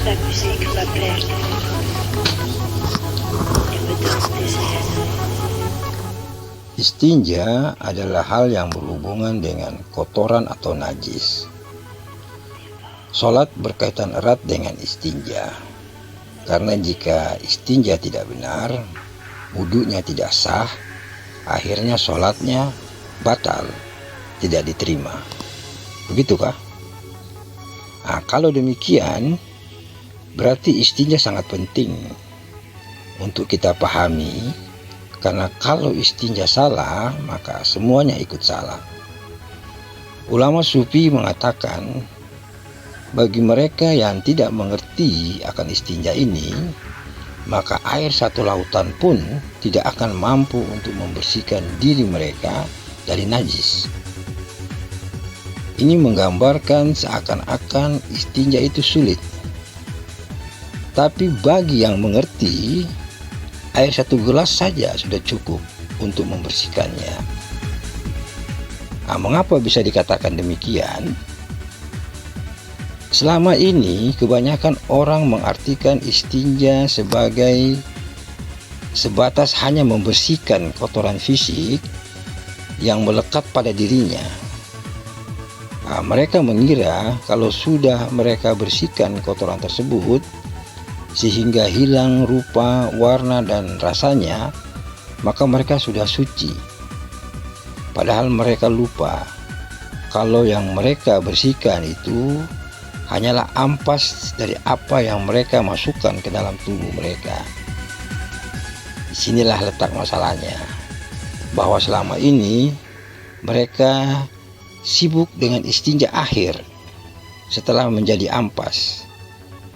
la musique va perdre et me donne des ailes. Istinja adalah hal yang berhubungan dengan kotoran atau najis. Sholat berkaitan erat dengan istinja, karena jika istinja tidak benar, wudunya tidak sah, akhirnya sholatnya batal, tidak diterima. Begitukah? Nah, kalau demikian, berarti istinja sangat penting untuk kita pahami, karena kalau istinja salah, maka semuanya ikut salah. Ulama sufi mengatakan, bagi mereka yang tidak mengerti akan istinja ini, maka air satu lautan pun tidak akan mampu untuk membersihkan diri mereka dari najis. Ini menggambarkan seakan-akan istinja itu sulit. Tapi bagi yang mengerti, air satu gelas saja sudah cukup untuk membersihkannya. Nah, mengapa bisa dikatakan demikian? Selama ini kebanyakan orang mengartikan istinja sebagai sebatas hanya membersihkan kotoran fisik yang melekat pada dirinya. Nah, mereka mengira kalau sudah mereka bersihkan kotoran tersebut sehingga hilang rupa, warna, dan rasanya, maka mereka sudah suci. Padahal mereka lupa kalau yang mereka bersihkan itu hanyalah ampas dari apa yang mereka masukkan ke dalam tubuh mereka. Disinilah letak masalahnya, bahwa selama ini mereka sibuk dengan istinja akhir setelah menjadi ampas.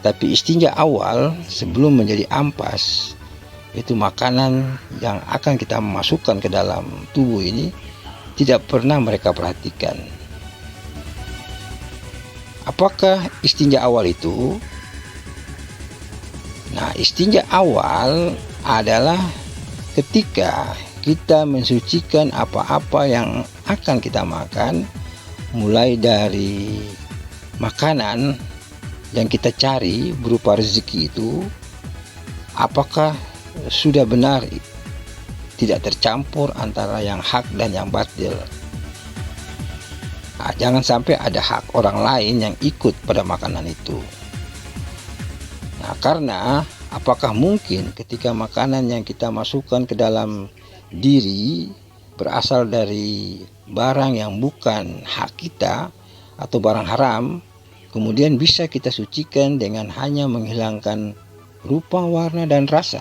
Tapi istinja awal sebelum menjadi ampas, itu makanan yang akan kita masukkan ke dalam tubuh ini tidak pernah mereka perhatikan. Apakah istinja awal itu? Nah, istinja awal adalah ketika kita mensucikan apa-apa yang akan kita makan, mulai dari makanan yang kita cari berupa rezeki itu, apakah sudah benar tidak tercampur antara yang hak dan yang batil. Nah, jangan sampai ada hak orang lain yang ikut pada makanan itu. Nah, karena apakah mungkin ketika makanan yang kita masukkan ke dalam diri berasal dari barang yang bukan hak kita atau barang haram, kemudian bisa kita sucikan dengan hanya menghilangkan rupa, warna, dan rasa?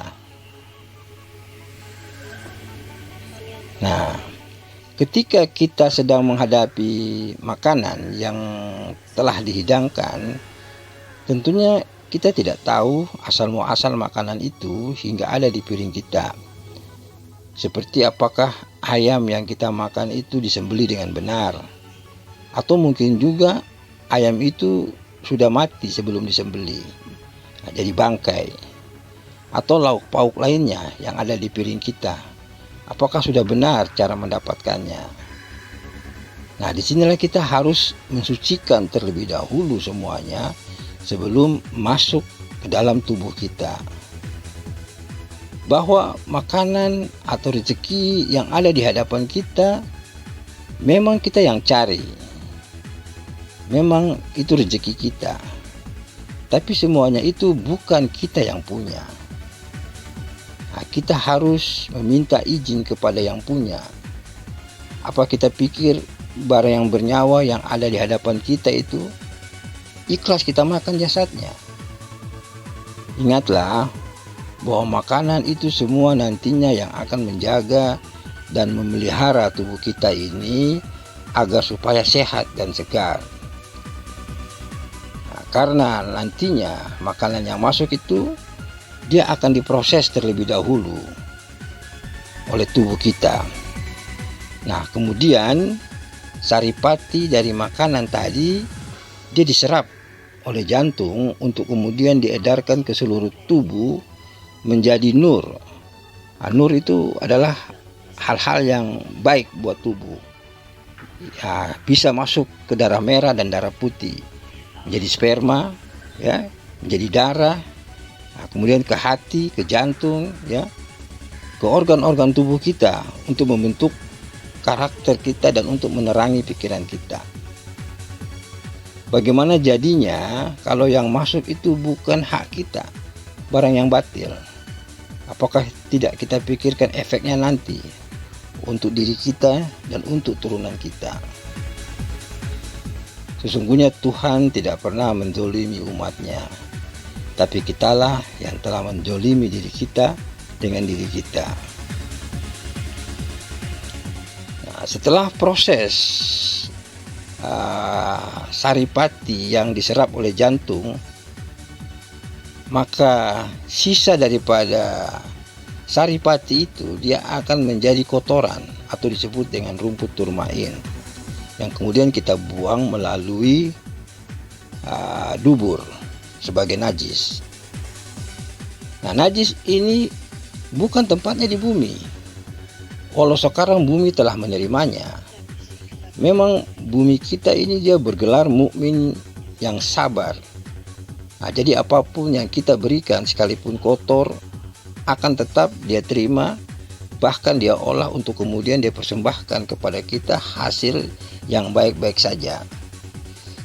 Nah, ketika kita sedang menghadapi makanan yang telah dihidangkan, tentunya kita tidak tahu asal muasal makanan itu hingga ada di piring kita. Seperti apakah ayam yang kita makan itu disembelih dengan benar, atau mungkin juga ayam itu sudah mati sebelum disembelih, jadi bangkai. Atau lauk pauk lainnya yang ada di piring kita, apakah sudah benar cara mendapatkannya? Nah, disinilah kita harus mensucikan terlebih dahulu semuanya sebelum masuk ke dalam tubuh kita. Bahwa makanan atau rezeki yang ada di hadapan kita memang kita yang cari, memang itu rezeki kita, tapi semuanya itu bukan kita yang punya. Nah, kita harus meminta izin kepada yang punya. Apa kita pikir barang yang bernyawa yang ada di hadapan kita itu ikhlas kita makan jasadnya? Ingatlah bahwa makanan itu semua nantinya yang akan menjaga dan memelihara tubuh kita ini agar supaya sehat dan segar. Nah, karena nantinya makanan yang masuk itu dia akan diproses terlebih dahulu oleh tubuh kita. Nah, kemudian saripati dari makanan tadi dia diserap oleh jantung untuk kemudian diedarkan ke seluruh tubuh menjadi nur. Nah, nur itu adalah hal-hal yang baik buat tubuh. Ya, bisa masuk ke darah merah dan darah putih, menjadi sperma, ya, menjadi darah, kemudian ke hati, ke jantung, ya, ke organ-organ tubuh kita untuk membentuk karakter kita dan untuk menerangi pikiran kita. Bagaimana jadinya kalau yang masuk itu bukan hak kita, barang yang batil? Apakah tidak kita pikirkan efeknya nanti untuk diri kita dan untuk turunan kita? Sesungguhnya Tuhan tidak pernah menzolimi umatnya, tapi kitalah yang telah menzolimi diri kita dengan diri kita. Nah, setelah proses saripati yang diserap oleh jantung, maka sisa daripada saripati itu dia akan menjadi kotoran atau disebut dengan rumput turmain, yang kemudian kita buang melalui dubur sebagai najis. Nah, najis ini bukan tempatnya di bumi, walau sekarang bumi telah menerimanya. Memang bumi kita ini dia bergelar mukmin yang sabar. Nah, jadi apapun yang kita berikan sekalipun kotor akan tetap dia terima, bahkan dia olah untuk kemudian dia persembahkan kepada kita hasil yang baik-baik saja.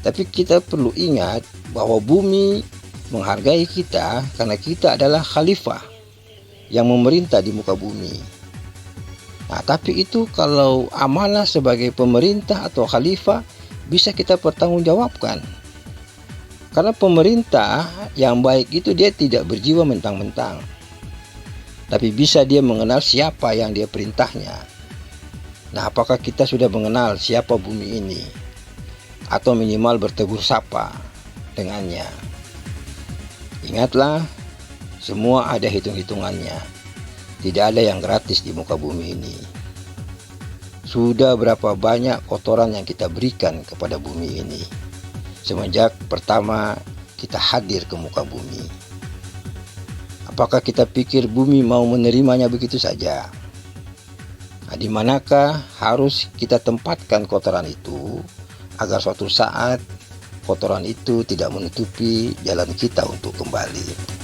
Tapi kita perlu ingat bahwa bumi menghargai kita karena kita adalah khalifah yang memerintah di muka bumi. Nah, tapi itu kalau amanah sebagai pemerintah atau khalifah bisa kita pertanggungjawabkan. Karena pemerintah yang baik itu dia tidak berjiwa mentang-mentang, tapi bisa dia mengenal siapa yang dia perintahnya. Nah, apakah kita sudah mengenal siapa bumi ini? Atau minimal bertegur sapa dengannya? Ingatlah, semua ada hitung-hitungannya. Tidak ada yang gratis di muka bumi ini. Sudah berapa banyak kotoran yang kita berikan kepada bumi ini semenjak pertama kita hadir ke muka bumi. Apakah kita pikir bumi mau menerimanya begitu saja? Nah, di manakah harus kita tempatkan kotoran itu agar suatu saat kotoran itu tidak menutupi jalan kita untuk kembali?